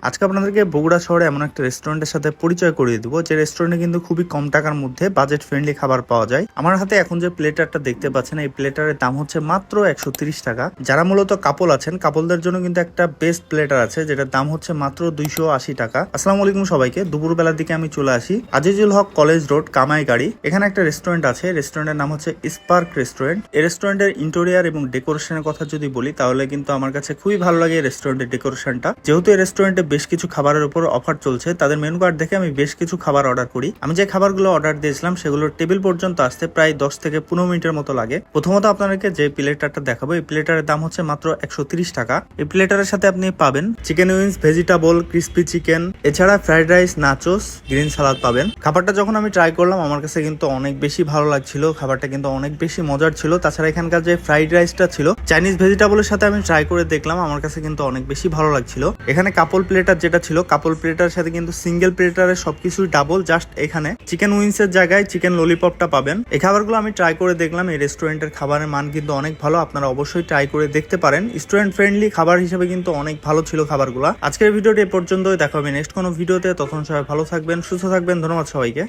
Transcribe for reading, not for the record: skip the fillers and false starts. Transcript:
আজকে আপনাদেরকে বগুড়া শহরে এমন একটা রেস্টুরেন্টের সাথে পরিচয় করিয়ে দিব যে রেস্টুরেন্টে কিন্তু খুবই কম টাকার মধ্যে বাজেট ফ্রেন্ডলি খাবার পাওয়া যায়। আমার হাতে এখন যে প্লেটারটা দেখতে পাচ্ছেন এই প্লেটারের দাম হচ্ছে মাত্র 130 টাকা। যারা মূলত কাপল আছেন কাপলদের জন্য কিন্তু একটা বেস্ট প্লেটার আছে যেটার দাম হচ্ছে মাত্র 280 টাকা। আসসালামু আলাইকুম সবাইকে, দুপুরবেলার দিকে আমি চলে আসি আজিজুল হক কলেজ রোড কামাইগাড়ি। এখানে একটা রেস্টুরেন্ট আছে, রেস্টুরেন্টের নাম হচ্ছে স্পার্ক রেস্টুরেন্ট। এই রেস্টুরেন্টের ইন্টেরিয়ার এবং ডেকোরেশনের কথা যদি বলি তাহলে কিন্তু আমার কাছে খুবই ভালো লাগে এই রেস্টুরেন্টের ডেকোরেশনটা। যেহেতু এই রেস্টুরেন্টে বেশ কিছু খাবারের উপর অফার চলছে, তাদের মেনু কার্ড দেখে আমি বেশ কিছু খাবার অর্ডার করি। আমি যে খাবারগুলো অর্ডার দিয়েছিলাম সেগুলোর টেবিল পর্যন্ত আসতে প্রায় 10 থেকে 15 মিনিটের মতো লাগে। প্রথমত আপনাদেরকে যে প্লেটারটা দেখাবো এই প্লেটারের দাম হচ্ছে মাত্র 130 টাকা। এই প্লেটারের সাথে আপনি পাবেন chicken wings, vegetable, crispy chicken, এছাড়া fried rice, nachos, green salad পাবেন। খাবারটা যখন আমি ট্রাই করলাম আমার কাছে কিন্তু অনেক বেশি ভালো লাগছিল, খাবারটা কিন্তু অনেক বেশি মজার ছিল। তাছাড়া এখানকার যে ফ্রাইড রাইসটা ছিল চাইনিজ ভেজিটেবলের সাথে আমি ট্রাই করে দেখলাম, আমার কাছে কিন্তু অনেক বেশি ভালো লাগছিল। এখানে কাপল প্লেটার যেটা ছিল কাপল প্লেটারের সাথে কিন্তু সিঙ্গেল প্লেটারের সবকিছুই ডাবল, জাস্ট এখানে চিকেন উইংস এর জায়গায় চিকেন ললিপপটা পাবেন। এই খাবারগুলো আমি ট্রাই করে দেখলাম, এই রেস্টুরেন্টের খাবারের মান কিন্তু অনেক ভালো, আপনারা অবশ্যই ট্রাই করে দেখতে পারেন। স্টুডেন্ট ফ্রেন্ডলি খাবার হিসেবে কিন্তু অনেক ভালো ছিল খাবারগুলো। আজকের ভিডিওটি এ পর্যন্তই, দেখা হবে নেক্সট কোনো ভিডিওতে। তখন সবাই ভালো থাকবেন, সুস্থ থাকবেন, ধন্যবাদ সবাইকে।